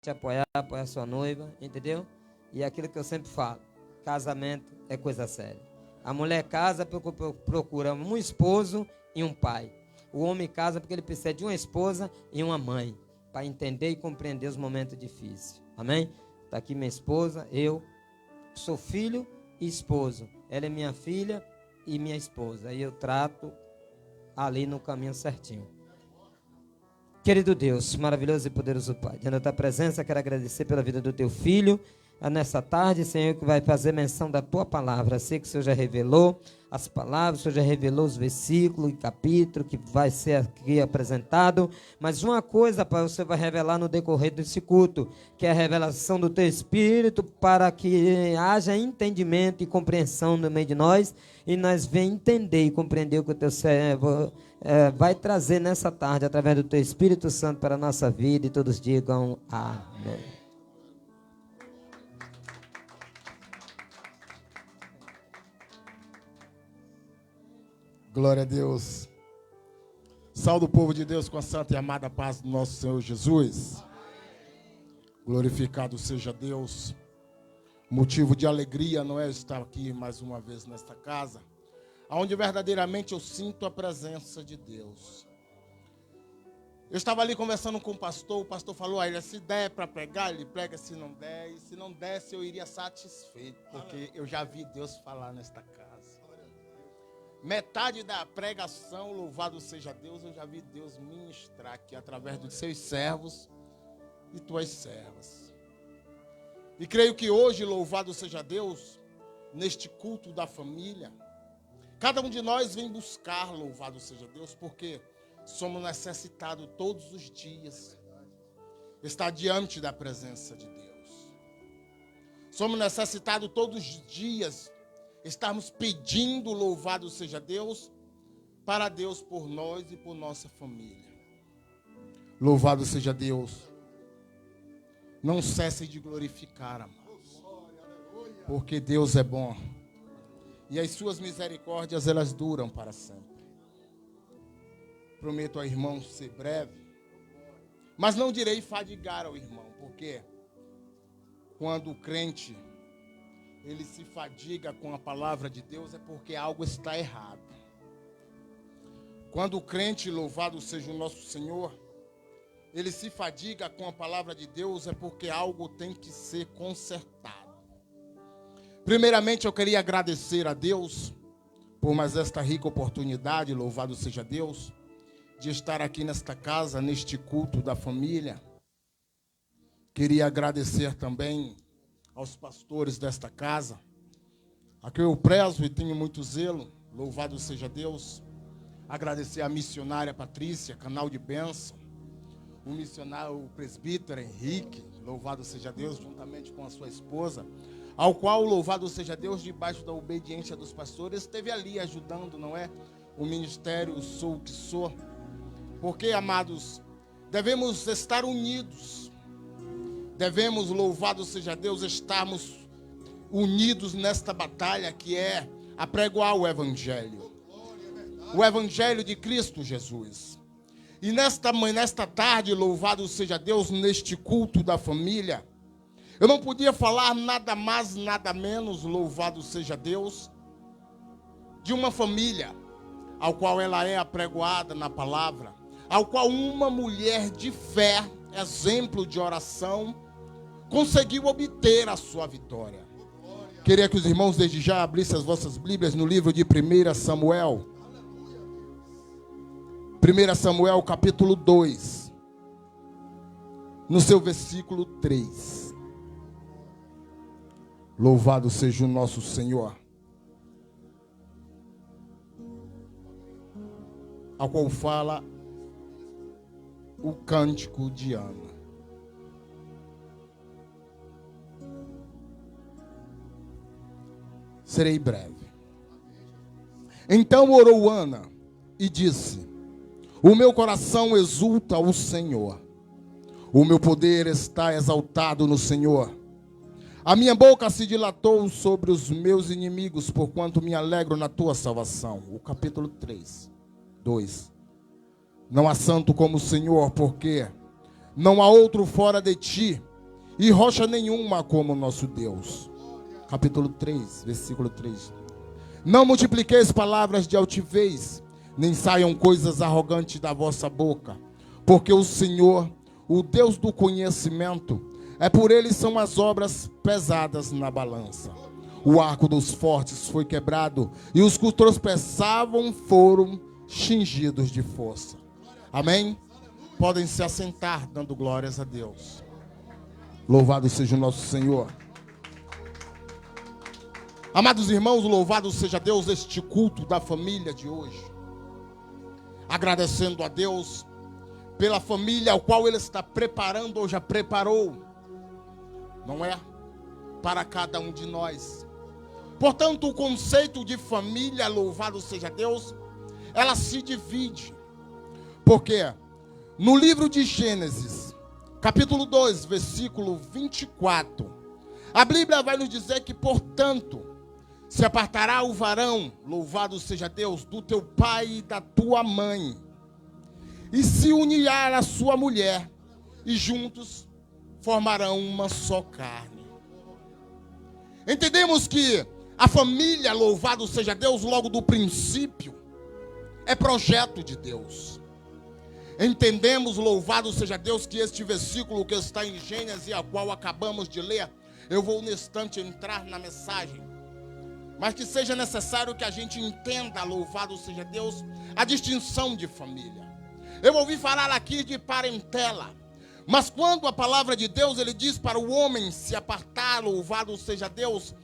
te apoiar sua noiva, entendeu? E aquilo que eu sempre falo, casamento é coisa séria. A mulher casa porque procura um esposo e um pai. O homem casa porque ele precisa de uma esposa e uma mãe, para entender e compreender os momentos difíceis. Amém? Está aqui minha esposa, eu sou filho e esposo. Ela é minha filha e minha esposa. E eu trato ali no caminho certinho. Querido Deus, maravilhoso e poderoso Pai, diante da tua presença, quero agradecer pela vida do teu filho. Nessa tarde, Senhor, que vai fazer menção da tua palavra. Sei que o Senhor já revelou as palavras, o Senhor já revelou os versículos e capítulos que vai ser aqui apresentado. Mas uma coisa, Pai, o Senhor vai revelar no decorrer desse culto, que é a revelação do teu Espírito, para que haja entendimento e compreensão no meio de nós, e nós venhamos entender e compreender o que o teu servo vai trazer nessa tarde, através do teu Espírito Santo para a nossa vida, e todos digam amém. Glória a Deus. Saúde o povo de Deus com a santa e amada paz do nosso Senhor Jesus. Glorificado seja Deus. Motivo de alegria não é estar aqui mais uma vez nesta casa, onde verdadeiramente eu sinto a presença de Deus. Eu estava ali conversando com o pastor falou a ele, se der para pregar, ele prega, se não der, e se não desse eu iria satisfeito, porque eu já vi Deus falar nesta casa. Metade da pregação, louvado seja Deus, eu já vi Deus ministrar aqui através dos seus servos e tuas servas. E creio que hoje, louvado seja Deus, neste culto da família, cada um de nós vem buscar, louvado seja Deus, porque somos necessitados todos os dias estar diante da presença de Deus. Somos necessitados todos os dias estarmos pedindo, louvado seja Deus, para Deus por nós e por nossa família. Louvado seja Deus. Não cesse de glorificar, amados, porque Deus é bom e as suas misericórdias, elas duram para sempre. Prometo ao irmão ser breve, mas não direi fadigar ao irmão, porque quando o crente ele se fadiga com a palavra de Deus, é porque algo está errado. Quando o crente, louvado seja o nosso Senhor, ele se fadiga com a palavra de Deus, é porque algo tem que ser consertado. Primeiramente, eu queria agradecer a Deus por mais esta rica oportunidade, louvado seja Deus, de estar aqui nesta casa, neste culto da família. Queria agradecer também aos pastores desta casa, a quem eu prezo e tenho muito zelo, louvado seja Deus. Agradecer à missionária Patrícia, canal de bênção, o missionário, o presbítero Henrique, louvado seja Deus, juntamente com a sua esposa, ao qual, louvado seja Deus, debaixo da obediência dos pastores, esteve ali ajudando, não é? O ministério Sou o que Sou, porque, amados, devemos estar unidos. Devemos, louvado seja Deus, estarmos unidos nesta batalha que é apregoar o Evangelho. O Evangelho de Cristo Jesus. E nesta tarde, louvado seja Deus, neste culto da família, eu não podia falar nada mais, nada menos, louvado seja Deus, de uma família, ao qual ela é apregoada na palavra, ao qual uma mulher de fé, exemplo de oração, conseguiu obter a sua vitória. Queria que os irmãos desde já abrissem as vossas Bíblias no livro de 1 Samuel. 1 Samuel capítulo 2, no seu versículo 3. Louvado seja o nosso Senhor, ao qual fala o cântico de Ana. Serei breve. Então orou Ana e disse: o meu coração exulta o Senhor, o meu poder está exaltado no Senhor. A minha boca se dilatou sobre os meus inimigos, porquanto me alegro na tua salvação. O capítulo 3, 2. Não há santo como o Senhor, porque não há outro fora de ti, e rocha nenhuma como o nosso Deus. Capítulo 3, versículo 3. Não multipliqueis palavras de altivez, nem saiam coisas arrogantes da vossa boca, porque o Senhor, o Deus do conhecimento, é por ele são as obras pesadas na balança. O arco dos fortes foi quebrado, e os que tropeçavam foram cingidos de força. Amém? Podem se assentar, dando glórias a Deus. Louvado seja o nosso Senhor. Amados irmãos, louvado seja Deus este culto da família de hoje. Agradecendo a Deus pela família ao qual Ele está preparando ou já preparou, não é? Para cada um de nós. Portanto, o conceito de família, louvado seja Deus, ela se divide. Porque no livro de Gênesis, capítulo 2, versículo 24, a Bíblia vai nos dizer que, portanto, se apartará o varão, louvado seja Deus, do teu pai e da tua mãe, e se unirá à sua mulher, e juntos formarão uma só carne. Entendemos que a família, louvado seja Deus, logo do princípio, é projeto de Deus. Entendemos, louvado seja Deus, que este versículo que está em Gênesis, a qual acabamos de ler, eu vou nesse instante entrar na mensagem, mas que seja necessário que a gente entenda, louvado seja Deus, a distinção de família. Eu ouvi falar aqui de parentela, mas quando a palavra de Deus, ele diz para o homem se apartar, louvado seja Deus,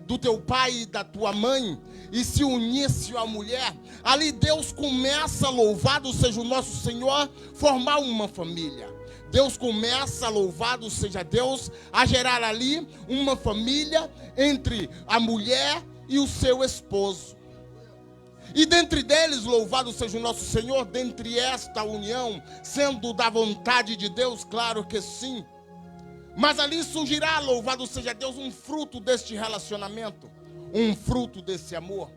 do teu pai e da tua mãe, e se unir-se à mulher, ali Deus começa, louvado seja o nosso Senhor, formar uma família. Deus começa, louvado seja Deus, a gerar ali uma família entre a mulher e o seu esposo. E dentre deles, louvado seja o nosso Senhor, dentre esta união, sendo da vontade de Deus, claro que sim. Mas ali surgirá, louvado seja Deus, um fruto deste relacionamento, um fruto desse amor.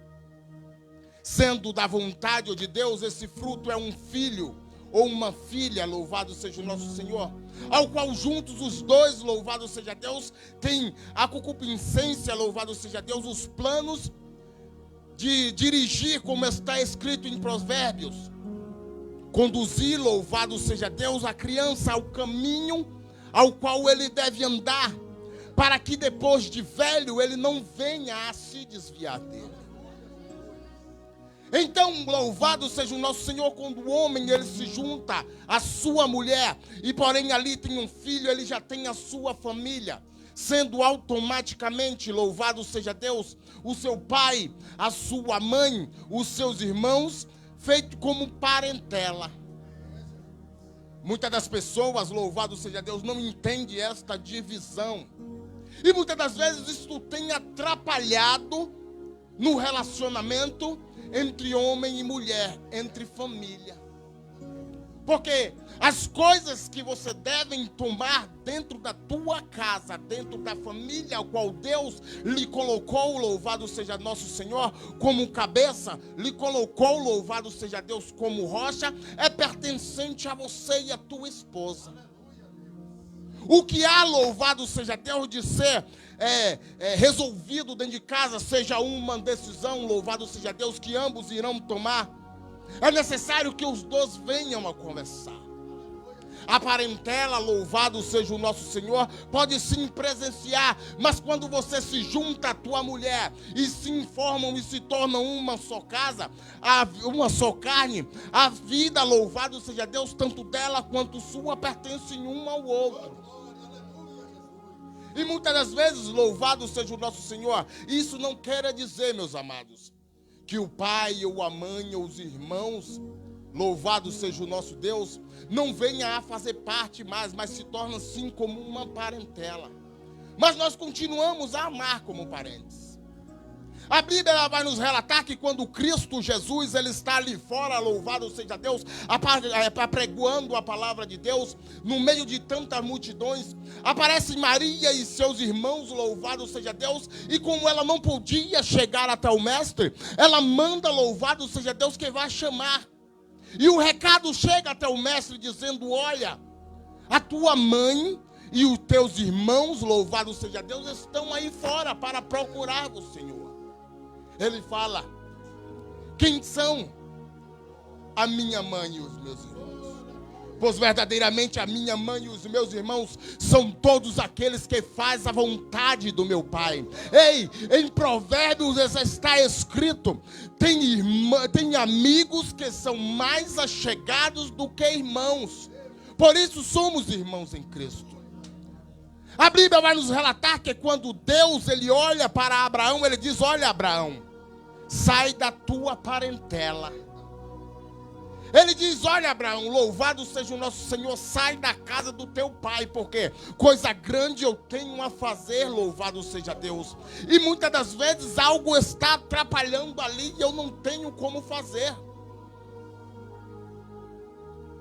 Sendo da vontade de Deus, esse fruto é um filho ou uma filha, louvado seja o nosso Senhor, ao qual juntos os dois, louvado seja Deus, têm a concupiscência, louvado seja Deus, os planos de dirigir, como está escrito em Provérbios, conduzir, louvado seja Deus, a criança ao caminho ao qual ele deve andar, para que depois de velho ele não venha a se desviar dele. Então, louvado seja o nosso Senhor, quando o homem ele se junta à sua mulher, e porém ali tem um filho, ele já tem a sua família, sendo automaticamente, louvado seja Deus, o seu pai, a sua mãe, os seus irmãos, feito como parentela. Muitas das pessoas, louvado seja Deus, não entendem esta divisão. E muitas das vezes isso tem atrapalhado no relacionamento entre homem e mulher, entre família. Porque as coisas que você deve tomar dentro da tua casa, dentro da família ao qual Deus lhe colocou, louvado seja nosso Senhor, como cabeça, lhe colocou, louvado seja Deus, como rocha, é pertencente a você e a tua esposa. O que há, louvado seja Deus, de ser resolvido dentro de casa, seja uma decisão, louvado seja Deus, que ambos irão tomar, é necessário que os dois venham a conversar. A parentela, louvado seja o nosso Senhor, pode sim presenciar, mas quando você se junta à tua mulher e se informam e se tornam uma só casa, uma só carne, a vida, louvado seja Deus, tanto dela quanto sua, pertencem um ao outro. E muitas das vezes, louvado seja o nosso Senhor, isso não quer dizer, meus amados, que o pai ou a mãe ou os irmãos, louvado seja o nosso Deus, não venha a fazer parte mais, mas se torna assim como uma parentela. Mas nós continuamos a amar como parentes. A Bíblia ela vai nos relatar que quando Cristo Jesus ele está ali fora, louvado seja Deus, apregoando a palavra de Deus, no meio de tantas multidões, aparece Maria e seus irmãos, louvado seja Deus, e como ela não podia chegar até o mestre, ela manda, louvado seja Deus, que vai chamar. E o recado chega até o mestre dizendo: olha, a tua mãe e os teus irmãos, louvado seja Deus, estão aí fora para procurar o Senhor. Ele fala: quem são a minha mãe e os meus irmãos? Pois verdadeiramente a minha mãe e os meus irmãos são todos aqueles que fazem a vontade do meu Pai. Ei, em Provérbios está escrito: tem amigos que são mais achegados do que irmãos. Por isso somos irmãos em Cristo. A Bíblia vai nos relatar que quando Deus ele olha para Abraão, ele diz: olha, Abraão, sai da tua parentela. Ele diz: olha, Abraão, louvado seja o nosso Senhor, sai da casa do teu pai, porque coisa grande eu tenho a fazer, louvado seja Deus. E muitas das vezes algo está atrapalhando ali e eu não tenho como fazer.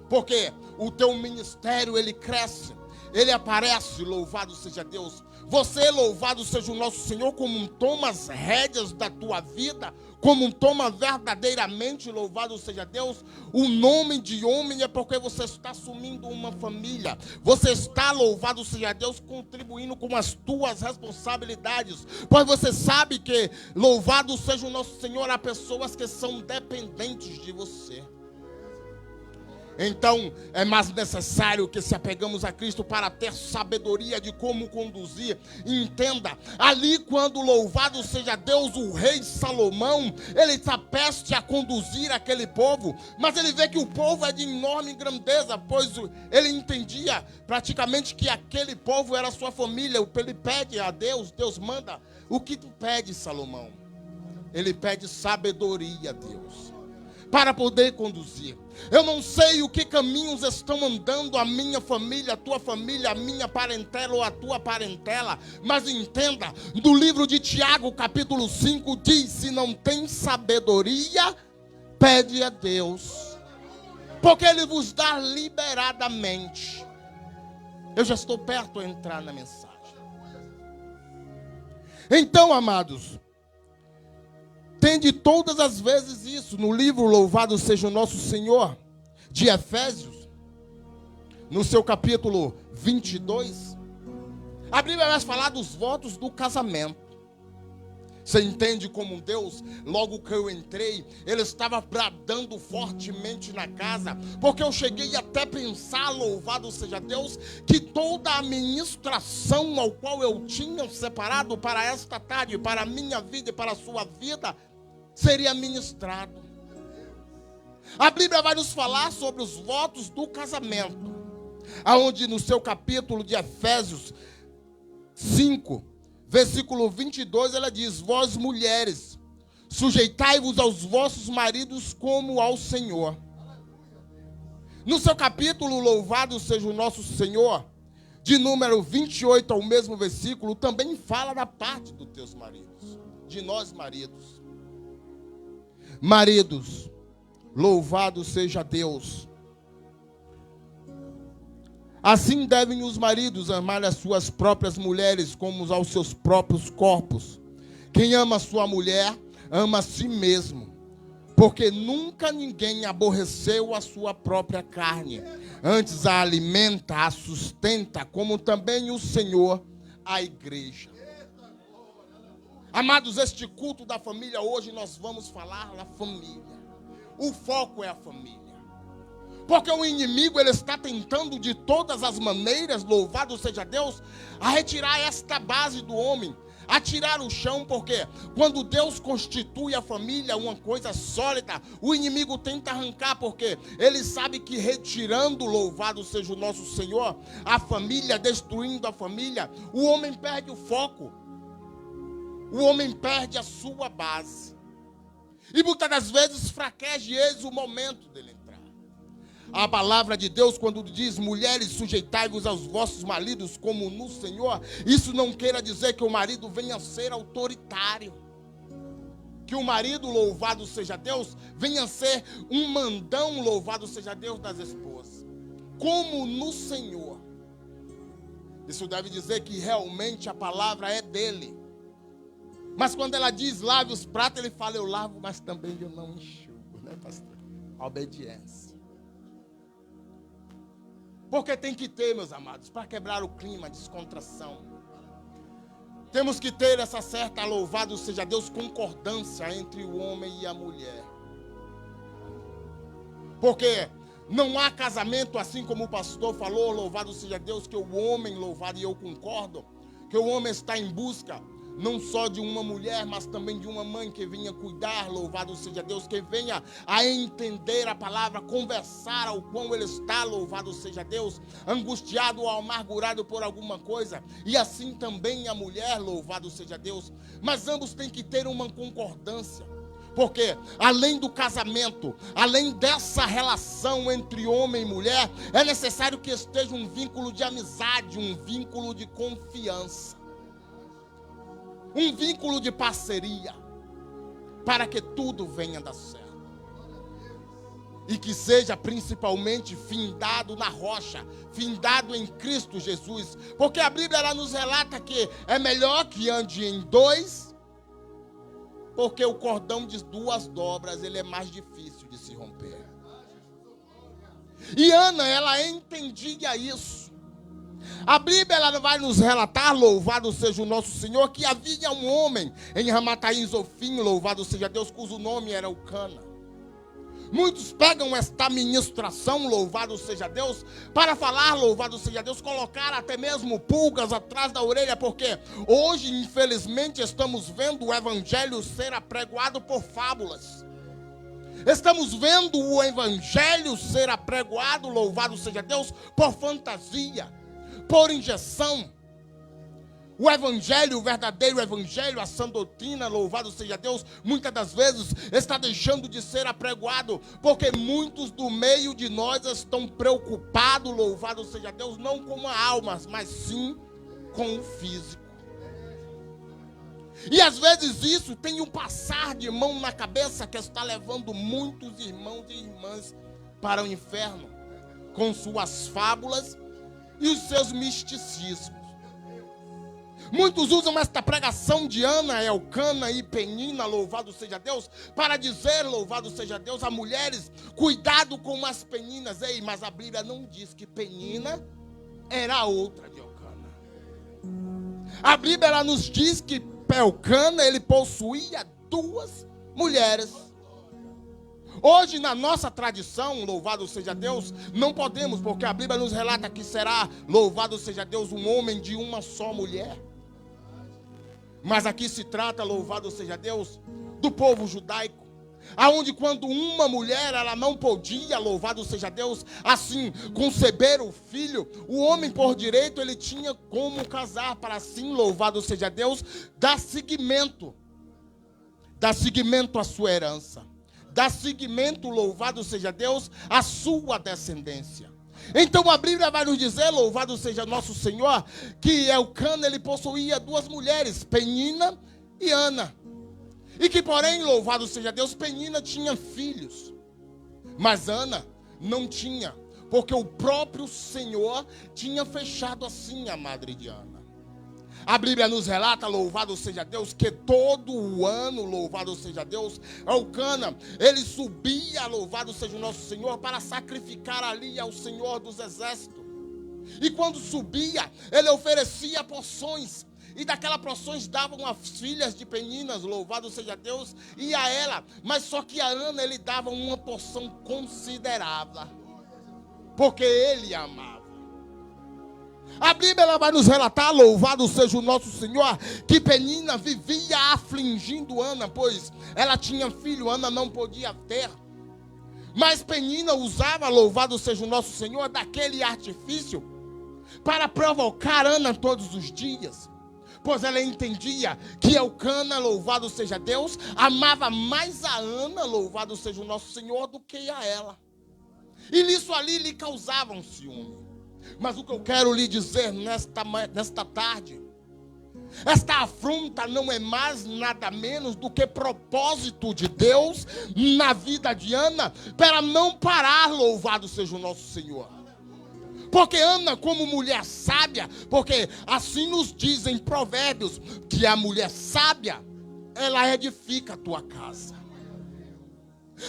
Porque o teu ministério, ele cresce, ele aparece, louvado seja Deus. Você, louvado seja o nosso Senhor, como toma as rédeas da tua vida, como toma verdadeiramente, louvado seja Deus, o nome de homem é porque você está assumindo uma família. Você está, louvado seja Deus, contribuindo com as tuas responsabilidades. Pois você sabe que, louvado seja o nosso Senhor, há pessoas que são dependentes de você. Então, é mais necessário que se apegamos a Cristo para ter sabedoria de como conduzir. Entenda, ali quando louvado seja Deus, o rei Salomão, ele está prestes a conduzir aquele povo, mas ele vê que o povo é de enorme grandeza, pois ele entendia praticamente que aquele povo era sua família. Ele pede a Deus, Deus manda: o que tu pede, Salomão? Ele pede sabedoria a Deus, para poder conduzir. Eu não sei o que caminhos estão andando a minha família, a tua família, a minha parentela ou a tua parentela, mas entenda, no livro de Tiago, capítulo 5, diz: se não tem sabedoria, pede a Deus, porque Ele vos dá liberadamente. Eu já estou perto de entrar na mensagem. Então, amados, tende todas as vezes isso. No livro Louvado Seja o Nosso Senhor, de Efésios, no seu capítulo 22, a Bíblia vai falar dos votos do casamento. Você entende como Deus, logo que eu entrei, Ele estava bradando fortemente na casa, porque eu cheguei até pensar, louvado seja Deus, que toda a ministração ao qual eu tinha separado para esta tarde, para a minha vida e para a sua vida, seria ministrado. A Bíblia vai nos falar sobre os votos do casamento, aonde no seu capítulo de Efésios 5, versículo 22, ela diz: vós mulheres, sujeitai-vos aos vossos maridos como ao Senhor. No seu capítulo, louvado seja o nosso Senhor, de número 28 ao mesmo versículo, também fala da parte dos teus maridos, de nós maridos. Maridos, louvado seja Deus. Assim devem os maridos amar as suas próprias mulheres como aos seus próprios corpos. Quem ama a sua mulher, ama a si mesmo. Porque nunca ninguém aborreceu a sua própria carne. Antes a alimenta, a sustenta, como também o Senhor a igreja. Amados, este culto da família, hoje nós vamos falar da família. O foco é a família. Porque o inimigo, ele está tentando de todas as maneiras, louvado seja Deus, a retirar esta base do homem, a tirar o chão, porque quando Deus constitui a família uma coisa sólida, o inimigo tenta arrancar, porque ele sabe que retirando, louvado seja o nosso Senhor, a família, destruindo a família, o homem perde o foco, o homem perde a sua base, e muitas das vezes fraqueja, eis o momento dele entrar. A palavra de Deus, quando diz: mulheres, sujeitai-vos aos vossos maridos como no Senhor, isso não queira dizer que o marido venha a ser autoritário, que o marido, louvado seja Deus, venha a ser um mandão, louvado seja Deus, das esposas, como no Senhor. Isso deve dizer que realmente a palavra é dele. Mas quando ela diz lave os pratos, ele fala: eu lavo, mas também eu não enxugo, né, pastor? A obediência. Porque tem que ter, meus amados, para quebrar o clima, descontração. Temos que ter essa certa, louvado seja Deus, concordância entre o homem e a mulher. Porque não há casamento, assim como o pastor falou, louvado seja Deus, que o homem, louvado, e eu concordo, que o homem está em busca não só de uma mulher, mas também de uma mãe que venha cuidar, louvado seja Deus, que venha a entender a palavra, conversar ao quão ele está, louvado seja Deus, angustiado ou amargurado por alguma coisa, e assim também a mulher, louvado seja Deus, mas ambos têm que ter uma concordância, porque além do casamento, além dessa relação entre homem e mulher, é necessário que esteja um vínculo de amizade, um vínculo de confiança, um vínculo de parceria, para que tudo venha dar certo. E que seja principalmente findado na rocha, findado em Cristo Jesus. Porque a Bíblia ela nos relata que é melhor que ande em dois, porque o cordão de duas dobras ele é mais difícil de se romper. E Ana, ela entendia isso. A Bíblia ela vai nos relatar, louvado seja o nosso Senhor, que havia um homem em Ramataim Zofim, louvado seja Deus, cujo nome era Eucana. Muitos pegam esta ministração, louvado seja Deus, para falar, louvado seja Deus, colocar até mesmo pulgas atrás da orelha, porque hoje, infelizmente, estamos vendo o evangelho ser apregoado por fábulas. Estamos vendo o evangelho ser apregoado, louvado seja Deus, por fantasia, por injeção. O evangelho, o verdadeiro evangelho, a sã doutrina, louvado seja Deus, muitas das vezes está deixando de ser apregoado, porque muitos do meio de nós estão preocupados, louvado seja Deus, não com a alma, mas sim com o físico. E às vezes isso tem um passar de mão na cabeça que está levando muitos irmãos e irmãs para o inferno, com suas fábulas e os seus misticismos. Muitos usam esta pregação de Ana, Elcana e Penina, louvado seja Deus, para dizer, louvado seja Deus, a mulheres, cuidado com as peninas. Ei, mas a Bíblia não diz que Penina era outra de Elcana. A Bíblia ela nos diz que Elcana, ele possuía duas mulheres. Hoje, na nossa tradição, louvado seja Deus, não podemos, porque a Bíblia nos relata que será, louvado seja Deus, um homem de uma só mulher. Mas aqui se trata, louvado seja Deus, do povo judaico, aonde quando uma mulher, ela não podia, louvado seja Deus, assim, conceber o filho, o homem por direito, ele tinha como casar para assim, louvado seja Deus, dar seguimento à sua herança, dar seguimento, louvado seja Deus, à sua descendência. Então a Bíblia vai nos dizer, louvado seja nosso Senhor, que Elcana ele possuía duas mulheres, Penina e Ana. E que porém, louvado seja Deus, Penina tinha filhos, mas Ana não tinha, porque o próprio Senhor tinha fechado assim a madre de Ana. A Bíblia nos relata, louvado seja Deus, que todo o ano, louvado seja Deus, Elcana, ele subia, louvado seja o nosso Senhor, para sacrificar ali ao Senhor dos Exércitos. E quando subia, ele oferecia porções. E daquelas porções davam às filhas de Peninas, louvado seja Deus, e a ela. Mas só que a Ana, ele dava uma porção considerável, porque ele a amava. A Bíblia ela vai nos relatar, louvado seja o nosso Senhor, que Penina vivia afligindo Ana, pois ela tinha filho, Ana não podia ter. Mas Penina usava, louvado seja o nosso Senhor, daquele artifício para provocar Ana todos os dias. Pois ela entendia que Elcana, louvado seja Deus, amava mais a Ana, louvado seja o nosso Senhor, do que a ela. E nisso ali lhe causava um ciúme. Mas o que eu quero lhe dizer nesta tarde, esta afronta não é mais nada menos do que propósito de Deus na vida de Ana, para não parar, louvado seja o nosso Senhor. Porque Ana, como mulher sábia, porque assim nos dizem Provérbios, que a mulher sábia, ela edifica a tua casa.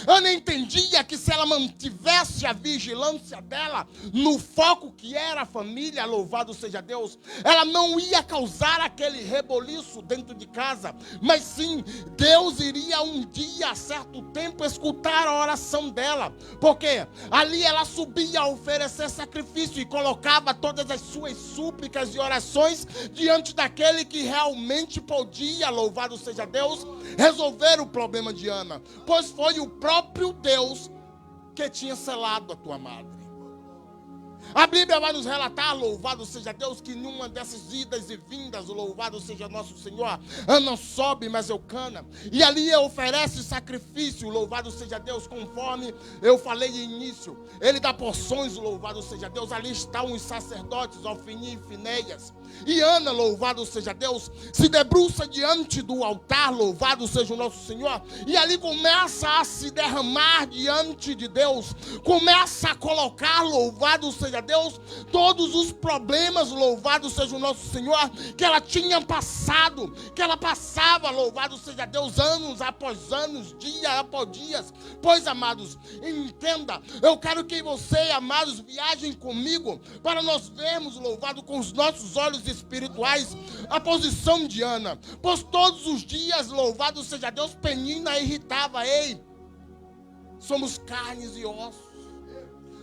Ana entendia que se ela mantivesse a vigilância dela no foco que era a família, louvado seja Deus, ela não ia causar aquele reboliço dentro de casa, mas sim, Deus iria um dia, a certo tempo, escutar a oração dela, porque ali ela subia a oferecer sacrifício e colocava todas as suas súplicas e orações diante daquele que realmente podia, louvado seja Deus, resolver o problema de Ana, pois foi o próprio Deus que tinha selado a tua madre. A Bíblia vai nos relatar, louvado seja Deus, que numa dessas idas e vindas, louvado seja nosso Senhor, Ana sobe mais Eucana, e ali oferece sacrifício, louvado seja Deus, conforme eu falei no início. Ele dá porções, louvado seja Deus. Ali estão os sacerdotes, Ofni e Finéias. E Ana, louvado seja Deus, se debruça diante do altar, louvado seja o nosso Senhor, e ali começa a se derramar diante de Deus, começa a colocar, louvado seja Deus, todos os problemas, louvado seja o nosso Senhor, que ela tinha passado, que ela passava, louvado seja Deus, anos após anos, dia após dias. Pois, amados, entenda, eu quero que você, amados, viajem comigo, para nós vermos, louvado com os nossos olhos espirituais, a posição de Ana. Pois todos os dias, louvado seja Deus, Penina irritava: ei, somos carnes e ossos,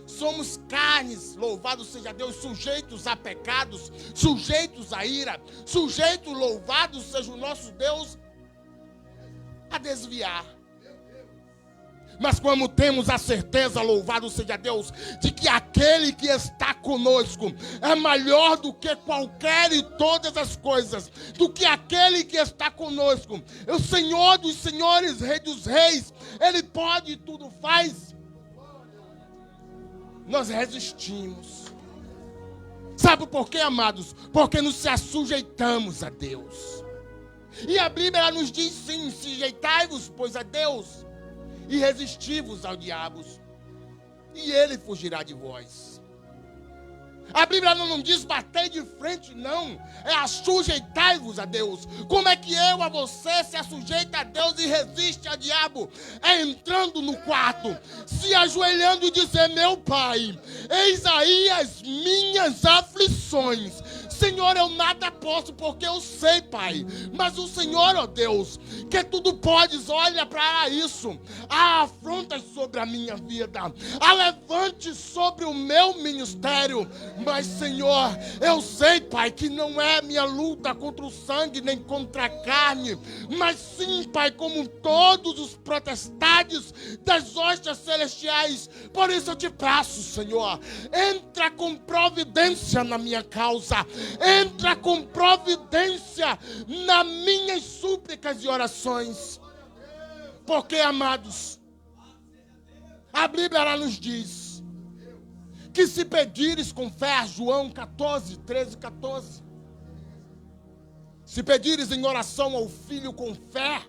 somos carnes, louvado seja Deus, sujeitos a pecados, sujeitos a ira, sujeitos, louvado seja o nosso Deus, a desviar. Mas como temos a certeza, louvado seja Deus, de que aquele que está conosco é maior do que qualquer e todas as coisas, do que aquele que está conosco, o Senhor dos senhores, Rei dos reis, Ele pode e tudo faz, nós resistimos. Sabe por quê, amados? Porque nos sujeitamos a Deus. E a Bíblia ela nos diz sim: sujeitai-vos, pois, a Deus, e resisti-vos ao diabo, e ele fugirá de vós. A Bíblia não diz bater de frente, não. É sujeitai-vos a Deus. Como é que eu, a você, se sujeita a Deus e resiste ao diabo? É entrando no quarto, se ajoelhando e dizer: meu Pai, eis aí as minhas aflições. Senhor, eu nada posso, porque eu sei, Pai. Mas o Senhor, ó Deus, que tudo podes, olha para isso. Há afrontas sobre a minha vida, há levante sobre o meu ministério. Mas, Senhor, eu sei, Pai, que não é minha luta contra o sangue, nem contra a carne, mas sim, Pai, como todos os protestados das hostes celestiais. Por isso eu te peço, Senhor, entra com providência na minha causa, entra com providência nas minhas súplicas e orações. Porque, amados, a Bíblia ela nos diz que se pedires com fé, João 14, 13, 14. Se pedires em oração ao Filho com fé,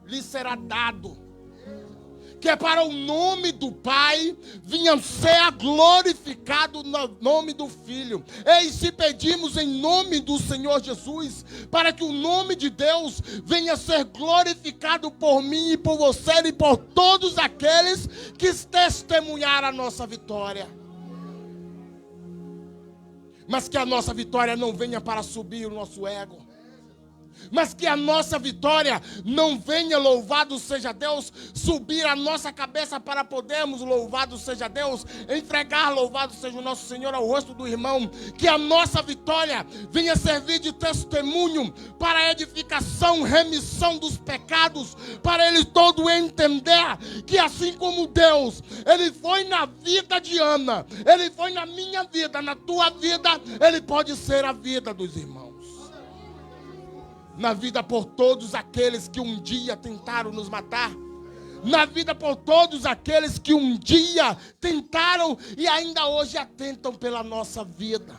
lhe será dado. Que é para o nome do Pai vinha ser glorificado no nome do Filho. E se pedimos em nome do Senhor Jesus, para que o nome de Deus venha ser glorificado por mim e por você e por todos aqueles que testemunharam a nossa vitória. Mas que a nossa vitória não venha para subir o nosso ego. Mas que a nossa vitória não venha, louvado seja Deus, subir a nossa cabeça para podermos, louvado seja Deus, entregar, louvado seja o nosso Senhor, ao rosto do irmão. Que a nossa vitória venha servir de testemunho para a edificação, remissão dos pecados, para ele todo entender que assim como Deus, ele foi na vida de Ana, ele foi na minha vida, na tua vida, ele pode ser a vida dos irmãos. Na vida por todos aqueles que um dia tentaram nos matar. Na vida por todos aqueles que um dia tentaram e ainda hoje atentam pela nossa vida.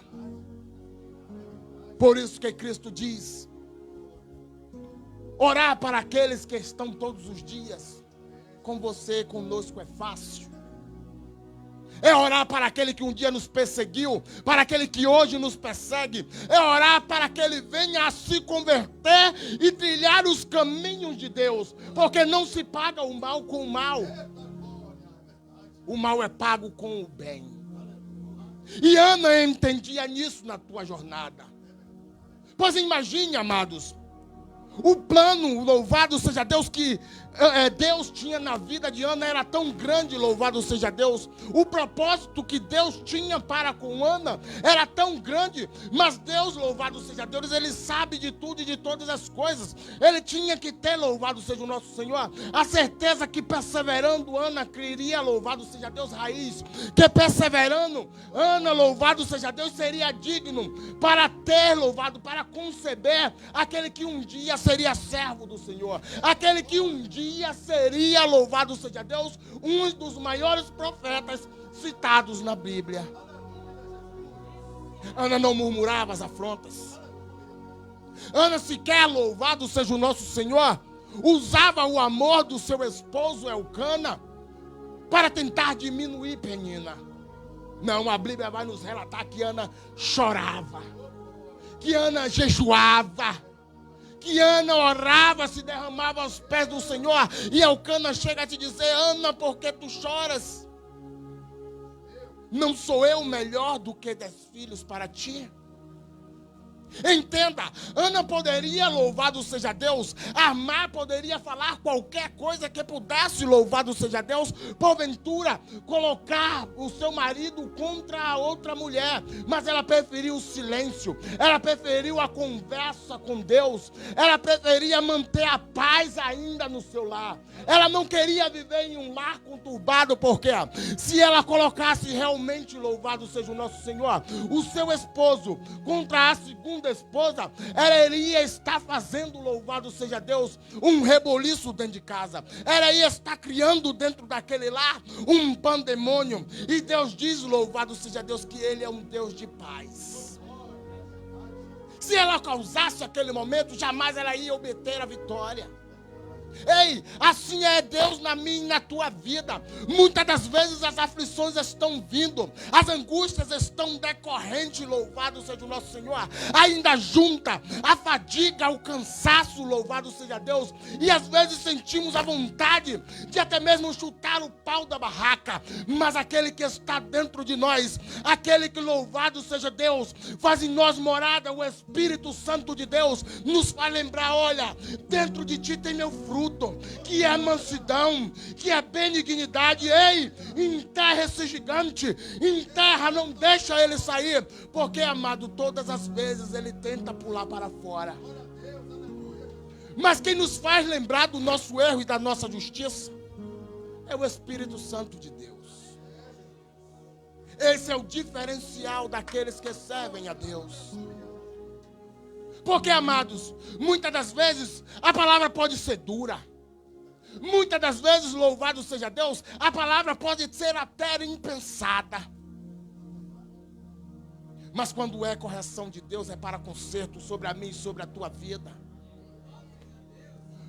Por isso que Cristo diz: orar para aqueles que estão todos os dias com você, conosco é fácil. É orar para aquele que um dia nos perseguiu, para aquele que hoje nos persegue. É orar para que ele venha a se converter e trilhar os caminhos de Deus. Porque não se paga o mal com o mal. O mal é pago com o bem. E Ana entendia nisso na tua jornada. Pois imagine, amados, o plano, louvado seja Deus, que Deus tinha na vida de Ana era tão grande, louvado seja Deus. O propósito que Deus tinha para com Ana era tão grande, mas Deus, louvado seja Deus, Ele sabe de tudo e de todas as coisas. Ele tinha que ter, louvado seja o nosso Senhor, a certeza que perseverando Ana criaria, louvado seja Deus, raiz. Que perseverando Ana, louvado seja Deus, seria digno para ter, louvado, para conceber aquele que um dia seria servo do Senhor. Aquele que um dia seria, louvado seja Deus, um dos maiores profetas citados na Bíblia. Ana não murmurava as afrontas. Ana sequer, louvado seja o nosso Senhor, usava o amor do seu esposo Elcana para tentar diminuir Penina. Não, a Bíblia vai nos relatar que Ana chorava, que Ana jejuava, que Ana orava, se derramava aos pés do Senhor. E Elcana chega a te dizer: Ana, por que tu choras? Não sou eu melhor do que 10 filhos para ti? Entenda, Ana poderia, louvado seja Deus, amar, poderia falar qualquer coisa que pudesse, louvado seja Deus, porventura colocar o seu marido contra a outra mulher, mas ela preferiu o silêncio, ela preferiu a conversa com Deus, ela preferia manter a paz ainda no seu lar. Ela não queria viver em um lar conturbado, porque se ela colocasse realmente, louvado seja o nosso Senhor, o seu esposo contra a segunda esposa, ela iria estar fazendo, louvado seja Deus, um reboliço dentro de casa. Ela ia estar criando dentro daquele lar um pandemônio. E Deus diz, louvado seja Deus, que Ele é um Deus de paz. Se ela causasse aquele momento, jamais ela ia obter a vitória. Ei, assim é Deus na minha e na tua vida. Muitas das vezes as aflições estão vindo, as angústias estão decorrentes, louvado seja o nosso Senhor. Ainda junta a fadiga, o cansaço, louvado seja Deus. E às vezes sentimos a vontade de até mesmo chutar o pau da barraca. Mas aquele que está dentro de nós, aquele que, louvado seja Deus, faz em nós morada, o Espírito Santo de Deus, nos faz lembrar: olha, dentro de ti tem meu fruto, que é mansidão, que é benignidade. Ei, enterra esse gigante, enterra, não deixa ele sair, porque, amado, todas as vezes ele tenta pular para fora. Mas quem nos faz lembrar do nosso erro e da nossa justiça é o Espírito Santo de Deus. Esse é o diferencial daqueles que servem a Deus. Porque, amados, muitas das vezes a palavra pode ser dura. Muitas das vezes, louvado seja Deus, a palavra pode ser até impensada. Mas quando é correção de Deus, é para conserto sobre a mim e sobre a tua vida.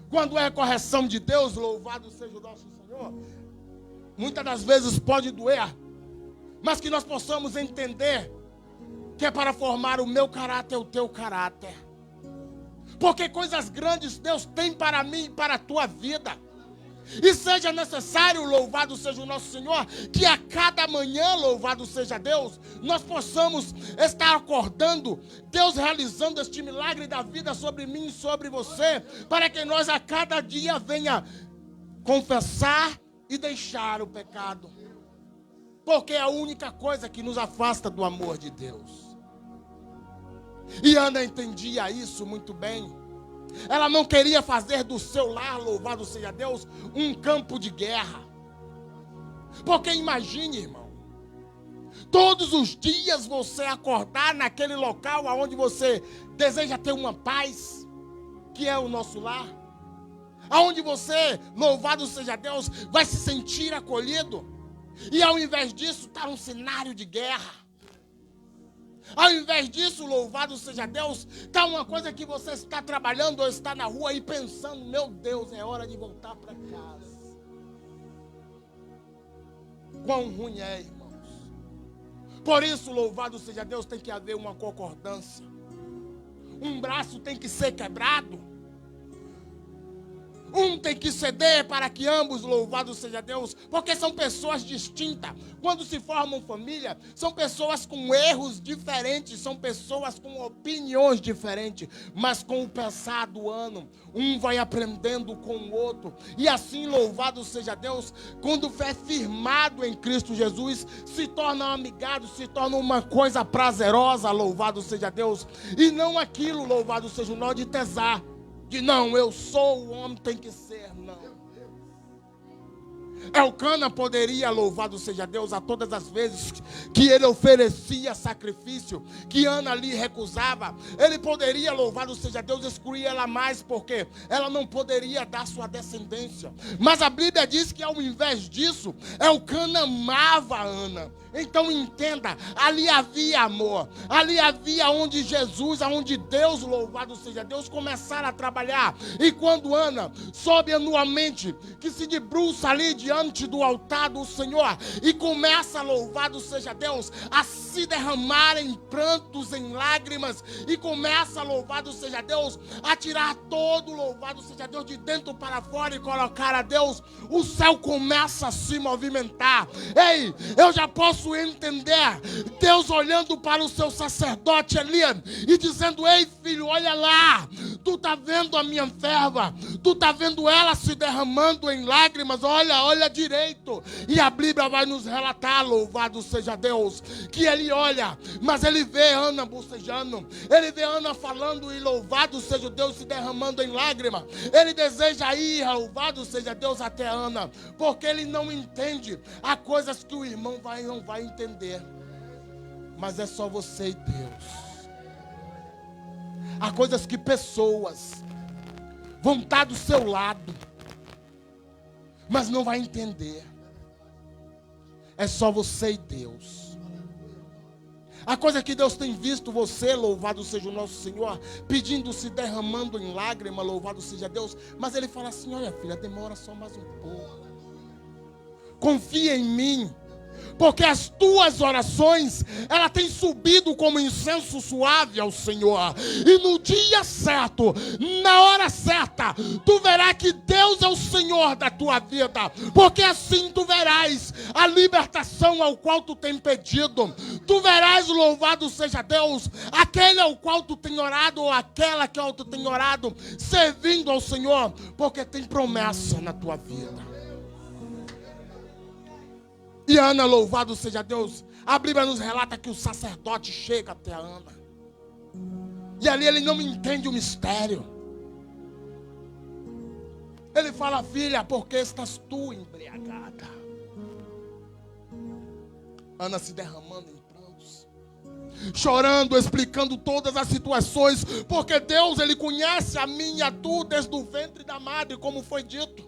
Quando é correção de Deus, louvado seja o nosso Senhor, muitas das vezes pode doer, mas que nós possamos entender que é para formar o meu caráter e o teu caráter. Porque coisas grandes Deus tem para mim e para a tua vida. E seja necessário, louvado seja o nosso Senhor, que a cada manhã, louvado seja Deus, nós possamos estar acordando, Deus realizando este milagre da vida sobre mim e sobre você, para que nós a cada dia venha confessar e deixar o pecado. Porque é a única coisa que nos afasta do amor de Deus. E Ana entendia isso muito bem. Ela não queria fazer do seu lar, louvado seja Deus, um campo de guerra. Porque imagine, irmão, todos os dias você acordar naquele local onde você deseja ter uma paz, que é o nosso lar, aonde você, louvado seja Deus, vai se sentir acolhido. E ao invés disso, está um cenário de guerra. Ao invés disso, louvado seja Deus, está uma coisa que você está trabalhando ou está na rua e pensando: meu Deus, é hora de voltar para casa. Quão ruim é, irmãos, Por isso, louvado seja Deus, tem que haver uma concordância. Um braço tem que ser quebrado. Um tem que ceder para que ambos, louvado seja Deus, porque são pessoas distintas. Quando se formam família, são pessoas com erros diferentes, são pessoas com opiniões diferentes, mas com o passar do ano, um vai aprendendo com o outro. E assim, louvado seja Deus, quando é firmado em Cristo Jesus, se torna amigado, se torna uma coisa prazerosa, louvado seja Deus, e não aquilo, louvado seja o nó de tesar. De não, eu sou o homem, tem que ser, não. Elcana poderia, louvado seja Deus, a todas as vezes que ele oferecia sacrifício, que Ana lhe recusava, ele poderia, louvado seja Deus, excluir ela mais, porque ela não poderia dar sua descendência. Mas a Bíblia diz que ao invés disso, Elcana amava Ana. Então entenda, ali havia amor, ali havia onde Jesus, onde Deus, louvado seja Deus, começaram a trabalhar. E quando Ana sobe anualmente, que se debruça ali diante do altar do Senhor, e começa, louvado seja Deus, a se derramar em prantos, em lágrimas, e começa, louvado seja Deus, a tirar todo, louvado seja Deus, de dentro para fora e colocar a Deus, o céu começa a se movimentar. Ei, eu já posso entender Deus olhando para o seu sacerdote ali e dizendo: ei filho, olha lá, tu está vendo a minha serva, tu está vendo ela se derramando em lágrimas, olha direito. E a Bíblia vai nos relatar, louvado seja Deus, que ele olha, mas ele vê Ana bocejando, ele vê Ana falando, e louvado seja Deus, se derramando em lágrimas. Ele deseja ir, louvado seja Deus, até Ana, porque ele não entende. Há coisas que o irmão não vai entender, mas é só você e Deus. Há coisas que pessoas vão estar do seu lado, mas não vai entender. É só você e Deus. A coisa que Deus tem visto você, louvado seja o nosso Senhor, pedindo, se derramando em lágrima, louvado seja Deus, mas Ele fala assim: olha filha, demora só mais um pouco, confia em mim, porque as tuas orações, ela tem subido como incenso suave ao Senhor, e no dia certo, na hora certa, tu verás que Deus é o Senhor da tua vida, porque assim tu verás a libertação ao qual tu tem pedido, tu verás, louvado seja Deus, aquele ao qual tu tem orado, ou aquela que tu tem orado, servindo ao Senhor, porque tem promessa na tua vida. E Ana, louvado seja Deus, a Bíblia nos relata que o sacerdote chega até Ana. E ali ele não entende o mistério. Ele fala: filha, por que estás tu embriagada? Ana se derramando em prantos, chorando, explicando todas as situações, porque Deus, Ele conhece a mim e a tu desde o ventre da madre, como foi dito.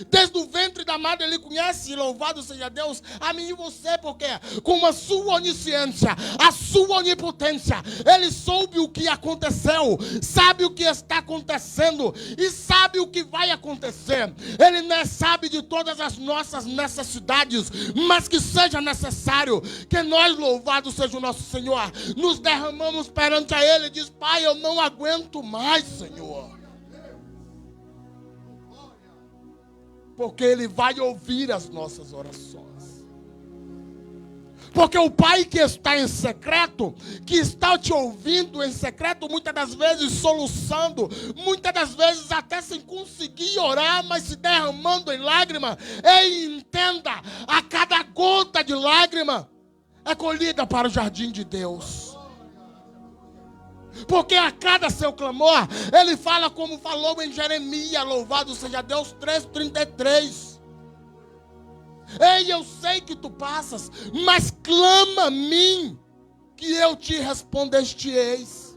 Desde o ventre da madre Ele conhece, louvado seja Deus, a mim e você, porque com a sua onisciência, a sua onipotência, Ele soube o que aconteceu, sabe o que está acontecendo e sabe o que vai acontecer. Ele não sabe de todas as nossas necessidades, mas que seja necessário que nós, louvado seja o nosso Senhor, nos derramamos perante a Ele e diz: Pai, eu não aguento mais, Senhor. Porque Ele vai ouvir as nossas orações. Porque o Pai que está em secreto, que está te ouvindo em secreto, muitas das vezes soluçando, muitas das vezes até sem conseguir orar, mas se derramando em lágrima. E entenda, a cada gota de lágrima é colhida para o jardim de Deus. Porque a cada seu clamor, Ele fala como falou em Jeremias, louvado seja Deus, 3:33. Ei, eu sei que tu passas, mas clama a mim, que eu te respondeste-eis.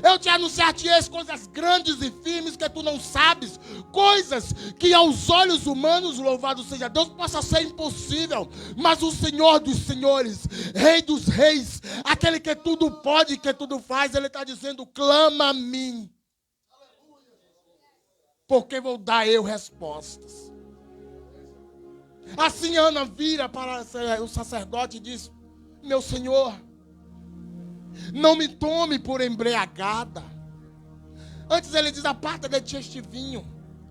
Eu te anunciar-te-eis coisas grandes e firmes que tu não sabes, coisas que aos olhos humanos, louvado seja Deus, possa ser impossível, mas o Senhor dos senhores, Rei dos reis, aquele que tudo pode, que tudo faz, Ele está dizendo: clama a mim, porque vou dar eu respostas. Assim Ana vira para o sacerdote e diz: meu senhor, não me tome por embriagada. Antes ele diz: aparta de ti este vinho,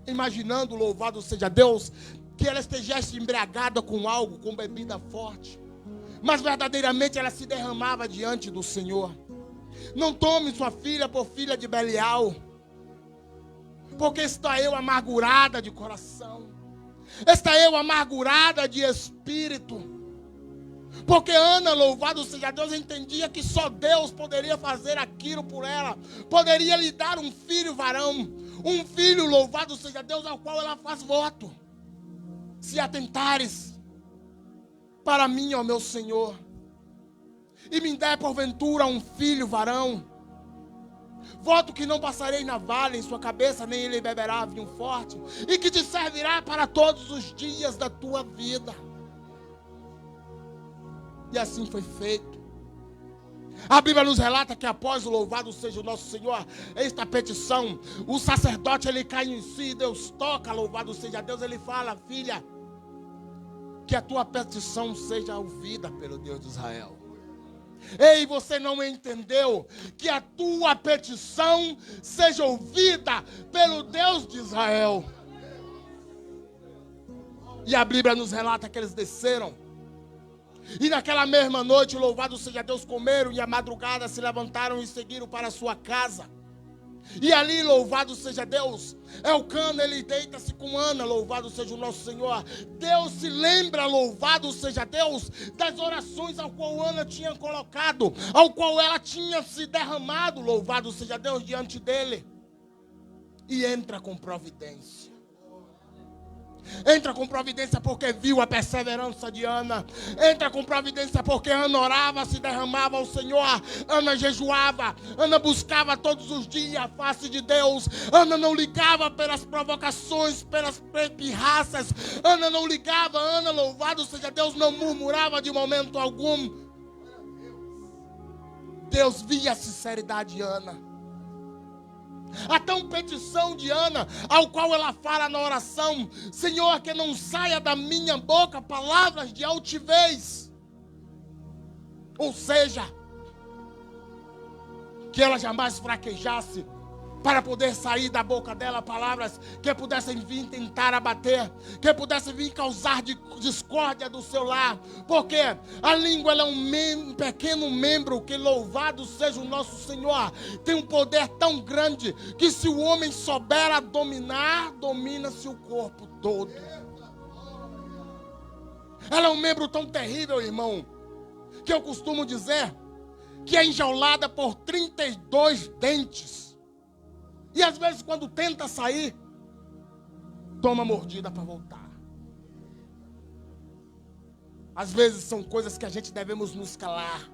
imaginando, louvado seja Deus, que ela estivesse embriagada com algo, com bebida forte. Mas verdadeiramente ela se derramava diante do Senhor. Não tome sua filha por filha de Belial, porque está eu amargurada de coração, está eu amargurada de espírito. Porque Ana, louvado seja Deus, entendia que só Deus poderia fazer aquilo por ela. Poderia lhe dar um filho varão. Um filho, louvado seja Deus, ao qual ela faz voto: se atentares para mim, ó meu Senhor, e me der porventura um filho varão, voto que não passarei navalha em sua cabeça, nem ele beberá vinho forte, e que te servirá para todos os dias da tua vida. E assim foi feito. A Bíblia nos relata que após o louvado seja o nosso Senhor, esta petição, o sacerdote ele cai em si, Deus toca, louvado seja Deus, ele fala: filha, que a tua petição seja ouvida pelo Deus de Israel. Ei, você não entendeu que a tua petição seja ouvida pelo Deus de Israel? E a Bíblia nos relata que eles desceram. E naquela mesma noite, louvado seja Deus, comeram, e à madrugada se levantaram e seguiram para a sua casa. E ali, louvado seja Deus, Elcana, ele deita-se com Ana, louvado seja o nosso Senhor. Deus se lembra, louvado seja Deus, das orações ao qual Ana tinha colocado, ao qual ela tinha se derramado, louvado seja Deus, diante dele. E entra com providência. Entra com providência porque viu a perseverança de Ana. Entra com providência porque Ana orava, se derramava ao Senhor. Ana jejuava. Ana buscava todos os dias a face de Deus. Ana não ligava pelas provocações, pelas pirraças. Ana não ligava. Ana, louvado seja Deus, não murmurava de momento algum. Deus via a sinceridade de Ana. A tão petição de Ana, ao qual ela fala na oração: Senhor, que não saia da minha boca palavras de altivez. Ou seja, que ela jamais fraquejasse, para poder sair da boca dela palavras que pudessem vir tentar abater, que pudessem vir causar discórdia do seu lar. Porque a língua ela é um pequeno membro que, louvado seja o nosso Senhor, tem um poder tão grande que se o homem souber a dominar, domina-se o corpo todo. Ela é um membro tão terrível, irmão, que eu costumo dizer que é enjaulada por 32 dentes. E às vezes quando tenta sair, toma mordida para voltar. Às vezes são coisas que a gente devemos nos calar.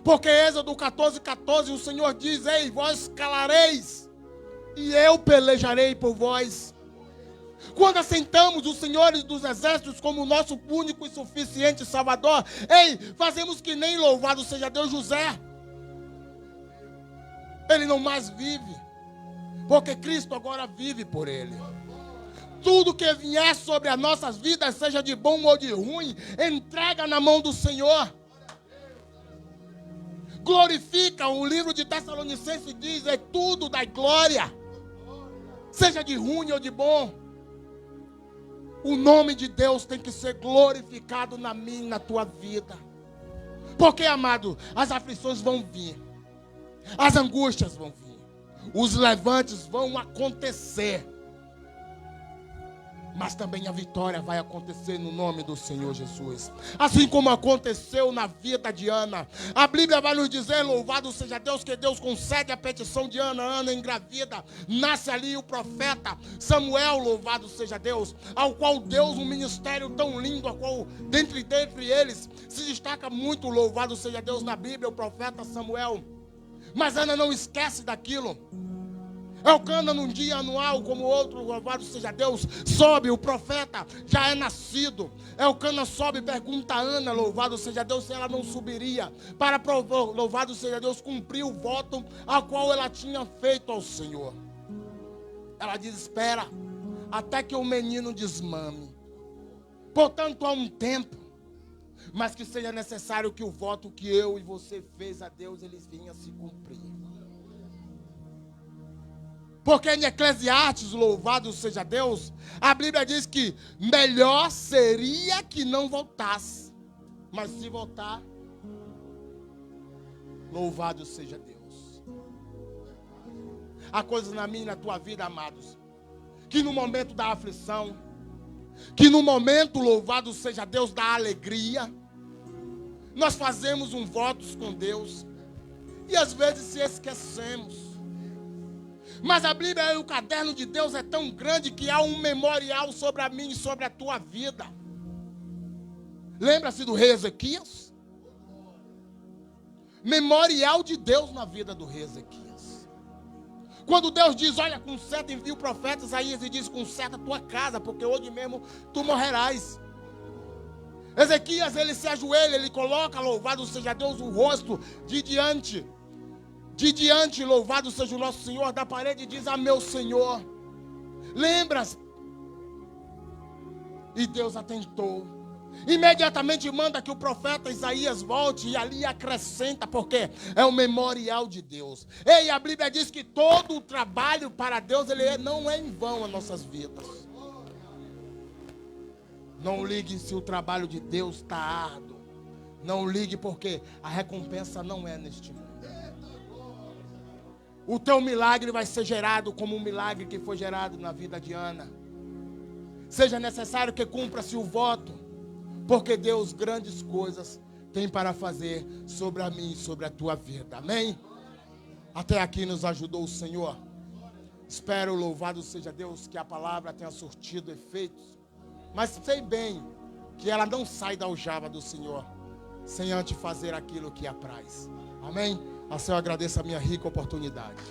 Porque Êxodo 14:14, o Senhor diz: ei, vós calareis, e eu pelejarei por vós. Quando assentamos os senhores dos exércitos como nosso único e suficiente Salvador, ei, fazemos que nem, louvado seja Deus, José. Ele não mais vive, porque Cristo agora vive por ele. Tudo que vier sobre as nossas vidas, seja de bom ou de ruim, entrega na mão do Senhor. Glorifica, o livro de Tessalonicenses diz: é tudo da glória, seja de ruim ou de bom. O nome de Deus tem que ser glorificado na minha e na tua vida. Porque, amado, as aflições vão vir, as angústias vão vir, os levantes vão acontecer, mas também a vitória vai acontecer no nome do Senhor Jesus. Assim como aconteceu na vida de Ana. A Bíblia vai nos dizer, louvado seja Deus, que Deus concede a petição de Ana. Ana engravida, nasce ali o profeta Samuel, louvado seja Deus, ao qual Deus, um ministério tão lindo, ao qual dentre eles se destaca muito, louvado seja Deus, na Bíblia, o profeta Samuel. Mas Ana não esquece daquilo. Elcana, num dia anual como outro, louvado seja Deus, sobe, o profeta já é nascido. Elcana sobe e pergunta a Ana, louvado seja Deus, se ela não subiria para, louvado seja Deus, cumprir o voto ao qual ela tinha feito ao Senhor. Ela diz: espera, até que o menino desmame. Portanto, há um tempo, mas que seja necessário que o voto que eu e você fez a Deus, eles venham se cumprir. Porque em Eclesiastes, louvado seja Deus, a Bíblia diz que melhor seria que não voltasse. Mas se voltar, louvado seja Deus. Há coisas na minha e na tua vida, amados, que no momento da aflição, que no momento, louvado seja Deus, da alegria, nós fazemos um voto com Deus e às vezes se esquecemos. Mas a Bíblia e o caderno de Deus é tão grande que há um memorial sobre a minha e sobre a tua vida. Lembra-se do rei Ezequias? Memorial de Deus na vida do rei Ezequias. Quando Deus diz, olha, conserta, envia o profeta Isaías e diz, conserta a tua casa, porque hoje mesmo tu morrerás. Ezequias, ele se ajoelha, ele coloca, louvado seja Deus, o rosto de diante, louvado seja o nosso Senhor, da parede, diz, ah, meu Senhor, lembra-se? E Deus atentou. Imediatamente manda que o profeta Isaías volte e ali acrescenta, porque é o memorial de Deus. E a Bíblia diz que todo o trabalho para Deus, ele não é em vão as nossas vidas. Não ligue se o trabalho de Deus está árduo. Não ligue, porque a recompensa não é neste mundo. O teu milagre vai ser gerado como um milagre que foi gerado na vida de Ana. Seja necessário que cumpra-se o voto, porque Deus grandes coisas tem para fazer sobre a mim e sobre a tua vida. Amém? Até aqui nos ajudou o Senhor. Espero, louvado seja Deus, que a palavra tenha surtido efeitos. Mas sei bem que ela não sai da aljava do Senhor sem antes fazer aquilo que apraz. Amém? Assim eu agradeço a minha rica oportunidade.